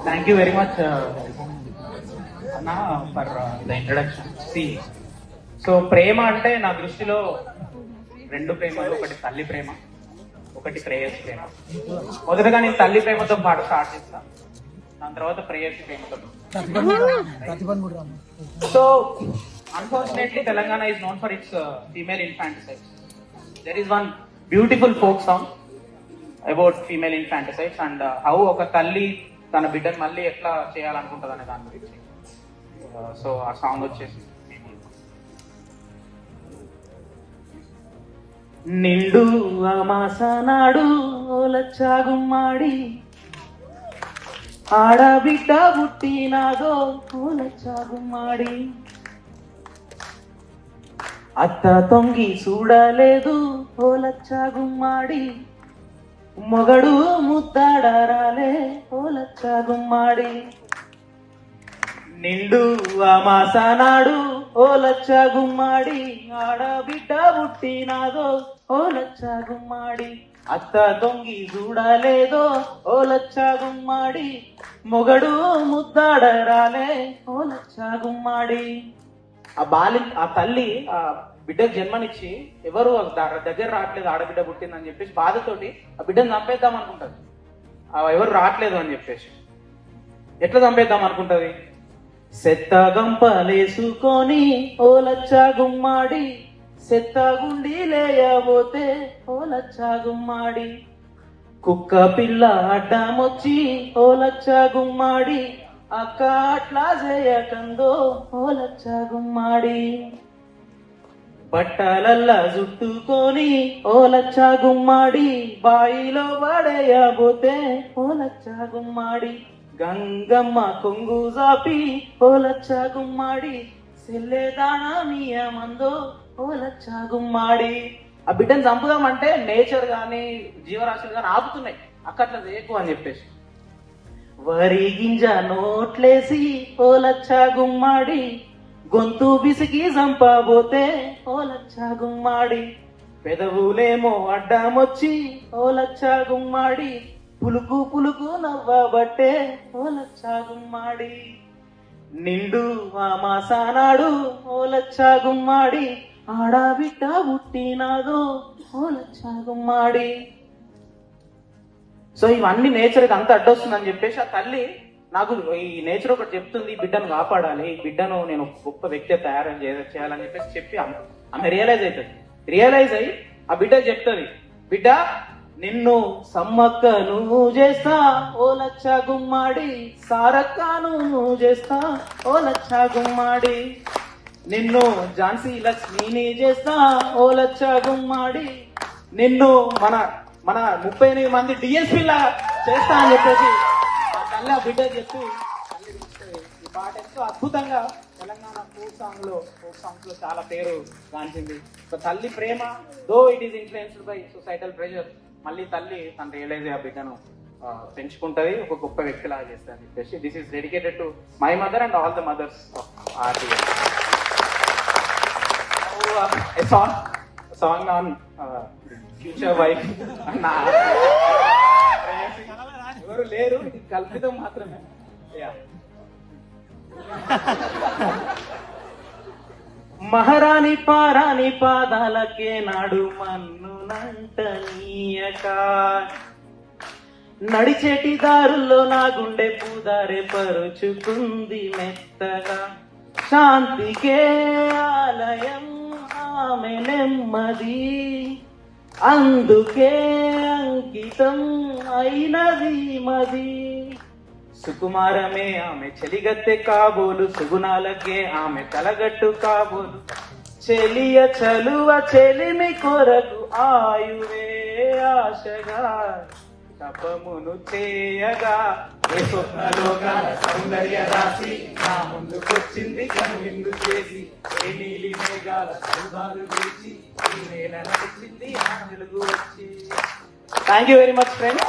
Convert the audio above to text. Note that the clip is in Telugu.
Thank you very much, Anna, for the introduction. See, so ప్రేమ అంటే నా దృష్టిలో రెండు ప్రేమలు, ఒకటి తల్లి ప్రేమ, ఒకటి ప్రేయసి ప్రేమ. మొదటగా నేను తల్లి ప్రేమతో పాటు స్టార్ట్ చేస్తా, దాని తర్వాత ప్రేయసి ప్రేమతో. So unfortunately Telangana is known for its female infanticide. There is one beautiful folk song about female infanticides and how ఒక తల్లి తన బిడ్డను మళ్ళీ ఎట్లా చేయాలనుకుంటుంది అనే దాని గురించి. సో ఆ సాంగ్ వచ్చేసి నిండు అమాసనాడు ఓలచ్చాగుమ్మాడి ఆడబిడ్డ పుట్టినాదో ఓలచ్చాగుమ్మాడి అత్త తొంగి చూడలేదు ఓలచ్చాగుమ్మాడి మొగడు ముద్దాడరాలే ఓలచ్చాగుమ్మాడి నిండు అమాసనాడు ఓలచ్చాగుమ్మాడి ఆడబిడ్డ పుట్టినాదో ఓలచ్చాగుమ్మాడి అత్త దొంగి చూడలేదో ఓలచ్చాగుమ్మాడి మొగడు ముద్దాడరాలే ఓలచ్చాగుమ్మాడి. ఆ తల్లి ఆ బిడ్డకు జన్మనిచ్చి ఎవరు దగ్గర రావట్లేదు, ఆడబిడ్డ పుట్టిందని చెప్పేసి బాధతోటి ఆ బిడ్డను చంపేద్దాం అనుకుంటది. ఎవరు రావట్లేదు అని చెప్పేసి ఎట్లా చంపేద్దాం అనుకుంటది? సెత్త గంపలేసుకొని ఓలచ్చాగుమ్మాడి సెత్త గుండి లేయబోతే ఓలచ్చాగుమ్మాడి కుక్క పిల్ల అడ్డమొచ్చి ఓలచ్చాగుమ్మాడి అక్క అట్లా చేయకందో ఓలచ్చాగుమ్మాడి బట్టలల్లా జుట్టుకొని ఓలచ్చాగుమ్మాడి బాయిలో పడేయబోతే ఓలచ్చాగుమ్మాడి గంగమ్మ కొంగు జాపి ఓలచ్చాగుమ్మాడి సెల్లేదానా మీయమందో ఓలచ్చాగుమ్మాడి. ఆ బిడ్డను చంపుదామంటే నేచర్ గాని జీవరాశులు గాని ఆపుతున్నాయి, అక్కట్లా చేయకు అని చెప్పేసి వరి గింజ నోట్లేసి ఓలచ్చాగుమ్మాడి గొంతు బిసికి చంపబోతే ఓలచ్చాగుమ్మాడి పెదవులేమో అడ్డమొచ్చి ఓలచ్చాగుమ్మాడి పులుకు పులుకు నవ్వబట్టే ఓలచ్చాగుమ్మాడి నిండు అమాసనాడు ఓలచ్చాగుమ్మాడి ఆడబిడ్డ పుట్టినాదో ఓలచ్చాగుమ్మాడి. సో ఇవన్నీ నేచర్ అంతా అడ్డొస్తుందని చెప్పేసి ఆ తల్లి నాకు ఈ నేచర్ ఒకటి చెప్తుంది, ఈ బిడ్డను కాపాడాలి, ఈ బిడ్డను నేను గొప్ప వ్యక్తి తయారు చేయాలని చెప్పేసి చెప్పి ఆమె రియలైజ్ అయ్యి ఆ బిడ్డ చెప్తుంది, బిడ్డ నిన్ను సమ్మక్కను చేస్తా ఓలచ్చాగుమ్మాడి సారక్కను చేస్తా ఓలచ్చాగుమ్మాడి నిన్ను ఝాన్సీ లక్ష్మిని చేస్తా ఓలచ్చాగుమ్మాడి నిన్ను మన 38 మంది డిఎస్పీలా చేస్తా అని చెప్పేసి ఆ తల్లి ఆ బిడ్డ చెప్పి ఈ పాట ఎంతో అద్భుతంగా తెలంగాణ ఫోక్ సాంగ్స్ లో చాలా పేరు గాంచింది. సో తల్లి ప్రేమ though it is influenced by societal pressure, మళ్ళీ తల్లి తను రియలైజ్ ఆ బిడ్డను పెంచుకుంటది, ఒక గొప్ప వ్యక్తిలాగా చేస్తుంది అని చెప్పేసి this is dedicated to my mother and all the mothers of RTS. Song on future wife. ఎవరు లేరు, కల్పితం మాత్రమే. మహారాణి పారాణి పాదాలకే నాడు మన్నునంట నీయక నడిచేటి దారుల్లో నా గుండె పూదారే పరుచుకుంది మెత్తగా శాంతికే ఆలయం ఆమె నెమ్మది అందుకే అంకితం అయినది మది సుకుమారమే ఆమె చెలిగత్తె కాబోలు సుగుణాలకే ఆమె తలగట్టు కాబోలు చెలియ చలువ చెలిమి కొరకు ఆయువే ఆశగా తపమును చేయగా ఏ స్వప్నలోగా సౌందర్య రాశి నా ముందుకొచ్చింది కనువిందు చేసి ఏ నీలి మేఘాల సౌదాలు వేసి ఈ నేల నడిచింది ఆ వెలుగు వచ్చి. Thank you very much friends.